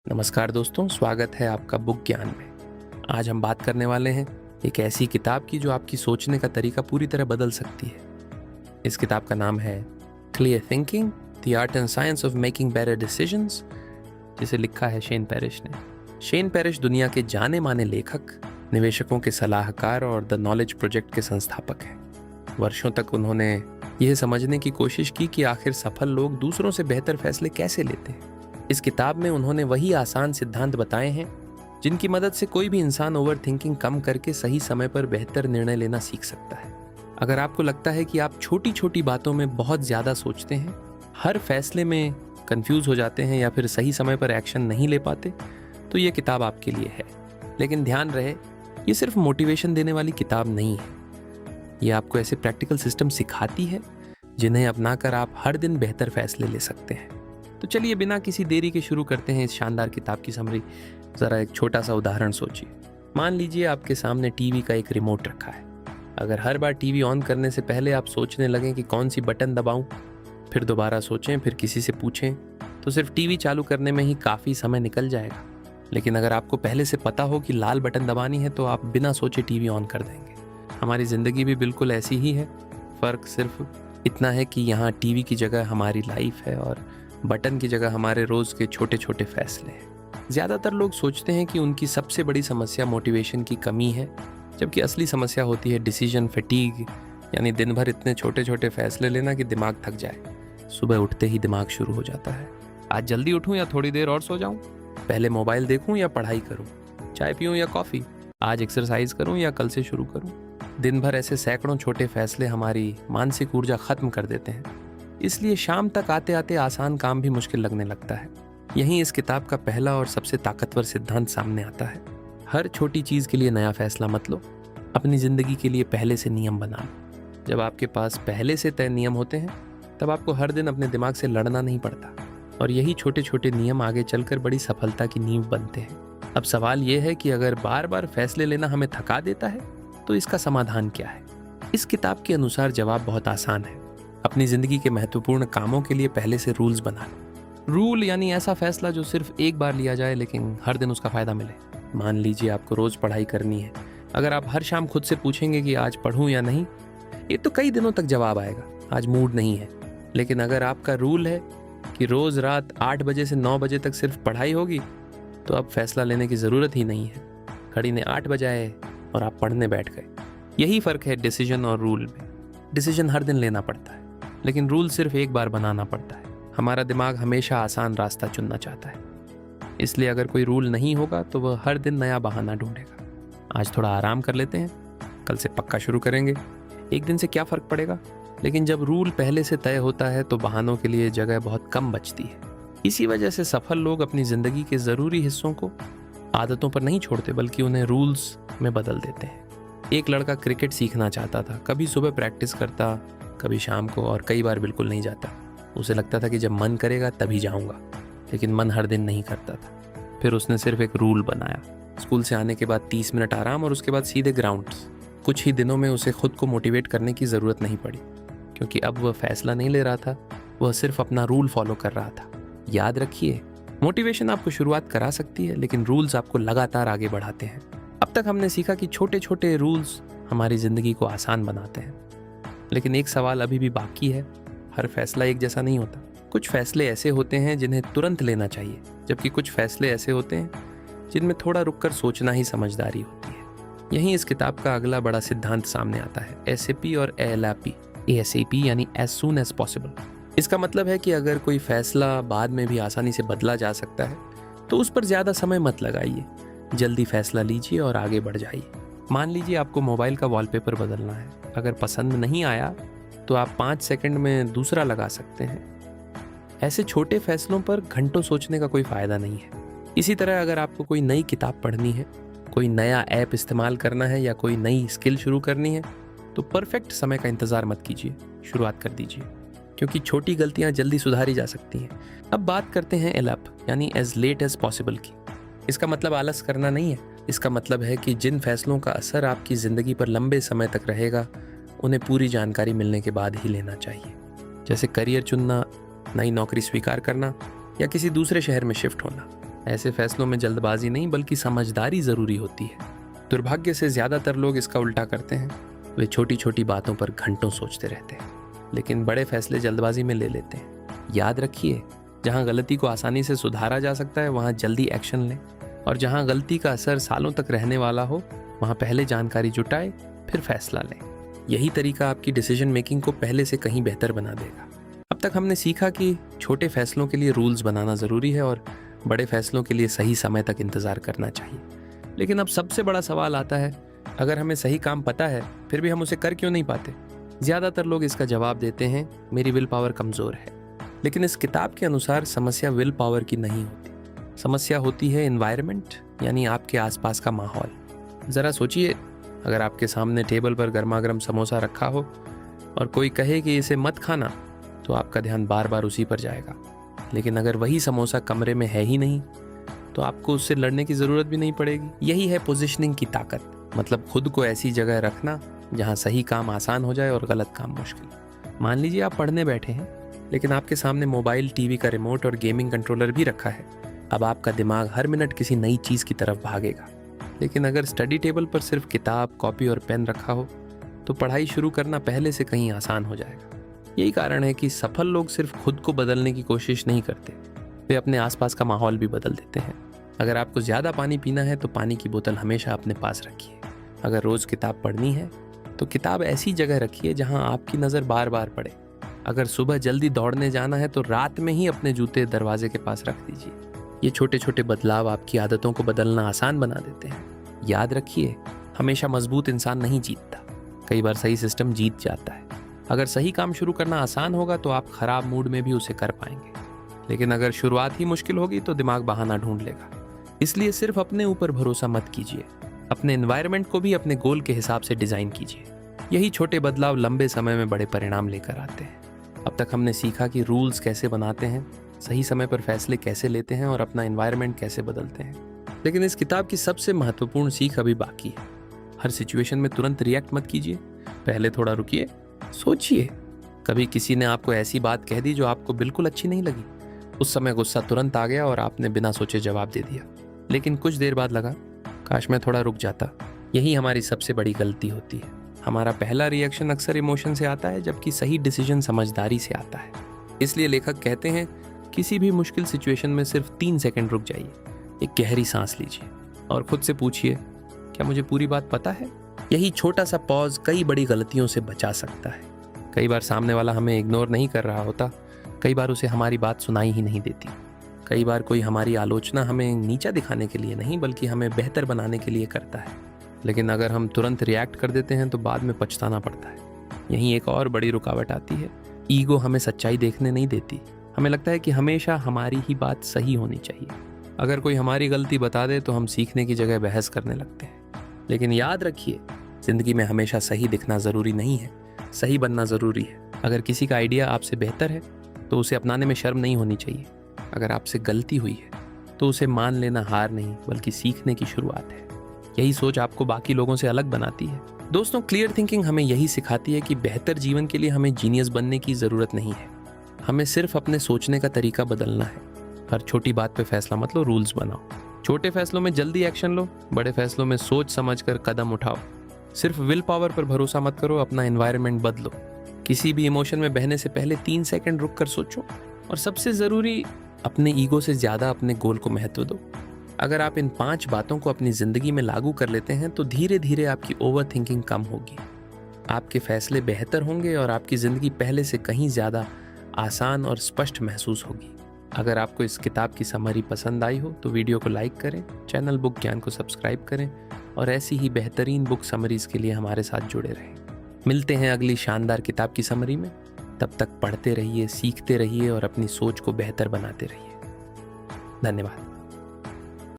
नमस्कार दोस्तों, स्वागत है आपका बुक ज्ञान में। आज हम बात करने वाले हैं एक ऐसी किताब की जो आपकी सोचने का तरीका पूरी तरह बदल सकती है। इस किताब का नाम है clear thinking, the art and science of making better decisions, जिसे लिखा है शेन पेरिश ने। शेन पेरिश दुनिया के जाने माने लेखक, निवेशकों के सलाहकार और द नॉलेज प्रोजेक्ट के संस्थापक हैं। वर्षों तक उन्होंने यह समझने की कोशिश की कि आखिर सफल लोग दूसरों से बेहतर फैसले कैसे लेते हैं। इस किताब में उन्होंने वही आसान सिद्धांत बताए हैं जिनकी मदद से कोई भी इंसान ओवर थिंकिंग कम करके सही समय पर बेहतर निर्णय लेना सीख सकता है। अगर आपको लगता है कि आप छोटी छोटी बातों में बहुत ज़्यादा सोचते हैं, हर फैसले में कंफ्यूज हो जाते हैं या फिर सही समय पर एक्शन नहीं ले पाते, तो ये किताब आपके लिए है। लेकिन ध्यान रहे, ये सिर्फ मोटिवेशन देने वाली किताब नहीं है। ये आपको ऐसे प्रैक्टिकल सिस्टम सिखाती है जिन्हें अपनाकर आप हर दिन बेहतर फैसले ले सकते हैं। तो चलिए बिना किसी देरी के शुरू करते हैं इस शानदार किताब की समरी। ज़रा एक छोटा सा उदाहरण सोचिए। मान लीजिए आपके सामने टीवी का एक रिमोट रखा है। अगर हर बार टीवी ऑन करने से पहले आप सोचने लगें कि कौन सी बटन दबाऊं, फिर दोबारा सोचें, फिर किसी से पूछें, तो सिर्फ टीवी चालू करने में ही काफ़ी समय निकल जाएगा। लेकिन अगर आपको पहले से पता हो कि लाल बटन दबानी है तो आप बिना सोचे टीवी ऑन कर देंगे। हमारी ज़िंदगी भी बिल्कुल ऐसी ही है। फ़र्क सिर्फ इतना है कि यहाँ टीवी की जगह हमारी लाइफ है और बटन की जगह हमारे रोज़ के छोटे छोटे फैसले हैं। ज़्यादातर लोग सोचते हैं कि उनकी सबसे बड़ी समस्या मोटिवेशन की कमी है, जबकि असली समस्या होती है डिसीजन फटीग, यानी दिन भर इतने छोटे छोटे फैसले लेना कि दिमाग थक जाए। सुबह उठते ही दिमाग शुरू हो जाता है, आज जल्दी उठूं या थोड़ी देर और सो जाऊं, पहले मोबाइल देखूं या पढ़ाई करूं, चाय पीऊं या कॉफ़ी, आज एक्सरसाइज करूं या कल से शुरू करूं। दिन भर ऐसे सैकड़ों छोटे फैसले हमारी मानसिक ऊर्जा ख़त्म कर देते हैं। इसलिए शाम तक आते आते आसान काम भी मुश्किल लगने लगता है। यहीं इस किताब का पहला और सबसे ताकतवर सिद्धांत सामने आता है। हर छोटी चीज़ के लिए नया फैसला मत लो, अपनी ज़िंदगी के लिए पहले से नियम बना लो। जब आपके पास पहले से तय नियम होते हैं, तब आपको हर दिन अपने दिमाग से लड़ना नहीं पड़ता, और यही छोटे छोटे नियम आगे चलकर बड़ी सफलता की नींव बनते हैं। अब सवाल यह है कि अगर बार बार फैसले लेना हमें थका देता है, तो इसका समाधान क्या है? इस किताब के अनुसार जवाब बहुत आसान है। अपनी ज़िंदगी के महत्वपूर्ण कामों के लिए पहले से रूल्स बना लो। रूल यानी ऐसा फैसला जो सिर्फ एक बार लिया जाए लेकिन हर दिन उसका फ़ायदा मिले। मान लीजिए आपको रोज़ पढ़ाई करनी है। अगर आप हर शाम खुद से पूछेंगे कि आज पढ़ूं या नहीं, ये तो कई दिनों तक जवाब आएगा, आज मूड नहीं है। लेकिन अगर आपका रूल है कि रोज़ रात 8 बजे से 9 बजे तक सिर्फ पढ़ाई होगी, तो अब फैसला लेने की ज़रूरत ही नहीं है। घड़ी ने 8 बजाए और आप पढ़ने बैठ गए। यही फ़र्क है डिसीजन और रूल में। डिसीजन हर दिन लेना पड़ता है, लेकिन रूल सिर्फ एक बार बनाना पड़ता है। हमारा दिमाग हमेशा आसान रास्ता चुनना चाहता है, इसलिए अगर कोई रूल नहीं होगा तो वह हर दिन नया बहाना ढूंढेगा। आज थोड़ा आराम कर लेते हैं, कल से पक्का शुरू करेंगे। एक दिन से क्या फ़र्क पड़ेगा? लेकिन जब रूल पहले से तय होता है तो बहानों के लिए जगह बहुत कम बचती है। इसी वजह से सफल लोग अपनी ज़िंदगी के ज़रूरी हिस्सों को आदतों पर नहीं छोड़ते, बल्कि उन्हें रूल्स में बदल देते हैं। एक लड़का क्रिकेट सीखना चाहता था। कभी सुबह प्रैक्टिस करता, कभी शाम को, और कई बार बिल्कुल नहीं जाता। उसे लगता था कि जब मन करेगा तभी जाऊंगा, लेकिन मन हर दिन नहीं करता था। फिर उसने सिर्फ एक रूल बनाया, स्कूल से आने के बाद 30 मिनट आराम और उसके बाद सीधे ग्राउंड्स। कुछ ही दिनों में उसे खुद को मोटिवेट करने की ज़रूरत नहीं पड़ी, क्योंकि अब वह फैसला नहीं ले रहा था, वह सिर्फ अपना रूल फॉलो कर रहा था। याद रखिए, मोटिवेशन आपको शुरुआत करा सकती है, लेकिन रूल्स आपको लगातार आगे बढ़ाते हैं। अब तक हमने सीखा कि छोटे छोटे रूल्स हमारी ज़िंदगी को आसान बनाते हैं, लेकिन एक सवाल अभी भी बाकी है। हर फैसला एक जैसा नहीं होता। कुछ फैसले ऐसे होते हैं जिन्हें तुरंत लेना चाहिए, जबकि कुछ फैसले ऐसे होते हैं जिनमें थोड़ा रुककर सोचना ही समझदारी होती है। यहीं इस किताब का अगला बड़ा सिद्धांत सामने आता है, एसएपी और एएलपी। एएसएपी यानी एज सून एज पॉसिबल। इसका मतलब है कि अगर कोई फैसला बाद में भी आसानी से बदला जा सकता है, तो उस पर ज़्यादा समय मत लगाइए। जल्दी फैसला लीजिए और आगे बढ़ जाइए। मान लीजिए आपको मोबाइल का वॉलपेपर बदलना है। अगर पसंद नहीं आया तो आप 5 सेकंड में दूसरा लगा सकते हैं। ऐसे छोटे फैसलों पर घंटों सोचने का कोई फ़ायदा नहीं है। इसी तरह अगर आपको कोई नई किताब पढ़नी है, कोई नया ऐप इस्तेमाल करना है या कोई नई स्किल शुरू करनी है, तो परफेक्ट समय का इंतज़ार मत कीजिए, शुरुआत कर दीजिए, क्योंकि छोटी गलतियाँ जल्दी सुधारी जा सकती हैं। अब बात करते हैं एलअप यानी एज लेट एज पॉसिबल की। इसका मतलब आलस करना नहीं है। इसका मतलब है कि जिन फैसलों का असर आपकी ज़िंदगी पर लंबे समय तक रहेगा, उन्हें पूरी जानकारी मिलने के बाद ही लेना चाहिए। जैसे करियर चुनना, नई नौकरी स्वीकार करना या किसी दूसरे शहर में शिफ्ट होना। ऐसे फैसलों में जल्दबाजी नहीं बल्कि समझदारी ज़रूरी होती है। दुर्भाग्य से ज़्यादातर लोग इसका उल्टा करते हैं। वे छोटी छोटी बातों पर घंटों सोचते रहते हैं, लेकिन बड़े फैसले जल्दबाजी में ले लेते हैं। याद रखिए, जहाँ गलती को आसानी से सुधारा जा सकता है वहाँ जल्दी एक्शन लें, और जहाँ गलती का असर सालों तक रहने वाला हो वहाँ पहले जानकारी जुटाएं, फिर फैसला लें। यही तरीका आपकी डिसीजन मेकिंग को पहले से कहीं बेहतर बना देगा। अब तक हमने सीखा कि छोटे फैसलों के लिए रूल्स बनाना ज़रूरी है और बड़े फैसलों के लिए सही समय तक इंतज़ार करना चाहिए। लेकिन अब सबसे बड़ा सवाल आता है, अगर हमें सही काम पता है फिर भी हम उसे कर क्यों नहीं पाते? ज़्यादातर लोग इसका जवाब देते हैं, मेरी विल पावर कमज़ोर है। लेकिन इस किताब के अनुसार समस्या विल पावर की नहीं होती। समस्या होती है एनवायरनमेंट, यानी आपके आसपास का माहौल। ज़रा सोचिए, अगर आपके सामने टेबल पर गर्मा गर्म समोसा रखा हो और कोई कहे कि इसे मत खाना, तो आपका ध्यान बार बार उसी पर जाएगा। लेकिन अगर वही समोसा कमरे में है ही नहीं, तो आपको उससे लड़ने की ज़रूरत भी नहीं पड़ेगी। यही है पोजीशनिंग की ताकत, मतलब खुद को ऐसी जगह रखना जहाँ सही काम आसान हो जाए और गलत काम मुश्किल। मान लीजिए आप पढ़ने बैठे हैं, लेकिन आपके सामने मोबाइल, टीवी का रिमोट और गेमिंग कंट्रोलर भी रखा है। अब आपका दिमाग हर मिनट किसी नई चीज़ की तरफ भागेगा। लेकिन अगर स्टडी टेबल पर सिर्फ किताब, कॉपी और पेन रखा हो, तो पढ़ाई शुरू करना पहले से कहीं आसान हो जाएगा। यही कारण है कि सफल लोग सिर्फ खुद को बदलने की कोशिश नहीं करते, वे अपने आसपास का माहौल भी बदल देते हैं। अगर आपको ज़्यादा पानी पीना है तो पानी की बोतल हमेशा अपने पास रखिए। अगर रोज़ किताब पढ़नी है तो किताब ऐसी जगह रखिए जहां आपकी नज़र बार बार पड़े। अगर सुबह जल्दी दौड़ने जाना है तो रात में ही अपने जूते दरवाजे के पास रख दीजिए। ये छोटे छोटे बदलाव आपकी आदतों को बदलना आसान बना देते हैं। याद रखिए, हमेशा मजबूत इंसान नहीं जीतता, कई बार सही सिस्टम जीत जाता है। अगर सही काम शुरू करना आसान होगा तो आप खराब मूड में भी उसे कर पाएंगे, लेकिन अगर शुरुआत ही मुश्किल होगी तो दिमाग बहाना ढूंढ लेगा। इसलिए सिर्फ अपने ऊपर भरोसा मत कीजिए, अपने एनवायरनमेंट को भी अपने गोल के हिसाब से डिज़ाइन कीजिए। यही छोटे बदलाव लंबे समय में बड़े परिणाम लेकर आते हैं। अब तक हमने सीखा कि रूल्स कैसे बनाते हैं, सही समय पर फैसले कैसे लेते हैं और अपना एनवायरनमेंट कैसे बदलते हैं। लेकिन इस किताब की सबसे महत्वपूर्ण सीख अभी बाकी है। हर सिचुएशन में तुरंत रिएक्ट मत कीजिए, पहले थोड़ा रुकिए, सोचिए। कभी किसी ने आपको ऐसी बात कह दी जो आपको बिल्कुल अच्छी नहीं लगी, उस समय गुस्सा तुरंत आ गया और आपने बिना सोचे जवाब दे दिया। लेकिन कुछ देर बाद लगा, काश मैं थोड़ा रुक जाता। यही हमारी सबसे बड़ी गलती होती है। हमारा पहला रिएक्शन अक्सर इमोशन से आता है, जबकि सही डिसीजन समझदारी से आता है। इसलिए लेखक कहते हैं, किसी भी मुश्किल सिचुएशन में सिर्फ 3 सेकंड रुक जाइए, एक गहरी सांस लीजिए और खुद से पूछिए, क्या मुझे पूरी बात पता है? यही छोटा सा पॉज कई बड़ी गलतियों से बचा सकता है। कई बार सामने वाला हमें इग्नोर नहीं कर रहा होता, कई बार उसे हमारी बात सुनाई ही नहीं देती। कई बार कोई हमारी आलोचना हमें नीचा दिखाने के लिए नहीं बल्कि हमें बेहतर बनाने के लिए करता है। लेकिन अगर हम तुरंत रिएक्ट कर देते हैं तो बाद में पछताना पड़ता है। यहीं एक और बड़ी रुकावट आती है। ईगो हमें सच्चाई देखने नहीं देती। हमें लगता है कि हमेशा हमारी ही बात सही होनी चाहिए। अगर कोई हमारी गलती बता दे तो हम सीखने की जगह बहस करने लगते हैं। लेकिन याद रखिए, जिंदगी में हमेशा सही दिखना ज़रूरी नहीं है, सही बनना ज़रूरी है। अगर किसी का आइडिया आपसे बेहतर है तो उसे अपनाने में शर्म नहीं होनी चाहिए। अगर आपसे गलती हुई है तो उसे मान लेना हार नहीं बल्कि सीखने की शुरुआत है। यही सोच आपको बाकी लोगों से अलग बनाती है। दोस्तों, क्लियर थिंकिंग हमें यही सिखाती है कि बेहतर जीवन के लिए हमें जीनियस बनने की ज़रूरत नहीं है। हमें सिर्फ अपने सोचने का तरीका बदलना है। हर छोटी बात पे फैसला मत लो, रूल्स बनाओ। छोटे फैसलों में जल्दी एक्शन लो, बड़े फैसलों में सोच समझ कर कदम उठाओ। सिर्फ विल पावर पर भरोसा मत करो, अपना एनवायरनमेंट बदलो। किसी भी इमोशन में बहने से पहले 3 सेकंड रुक कर सोचो। और सबसे ज़रूरी, अपने ईगो से ज़्यादा अपने गोल को महत्व दो। अगर आप इन 5 बातों को अपनी ज़िंदगी में लागू कर लेते हैं तो धीरे धीरे आपकी ओवर थिंकिंग कम होगी, आपके फैसले बेहतर होंगे और आपकी ज़िंदगी पहले से कहीं ज़्यादा आसान और स्पष्ट महसूस होगी। अगर आपको इस किताब की समरी पसंद आई हो तो वीडियो को लाइक करें, चैनल बुक ज्ञान को सब्सक्राइब करें और ऐसी ही बेहतरीन बुक समरीज़ के लिए हमारे साथ जुड़े रहें। मिलते हैं अगली शानदार किताब की समरी में। तब तक पढ़ते रहिए, सीखते रहिए और अपनी सोच को बेहतर बनाते रहिए। धन्यवाद।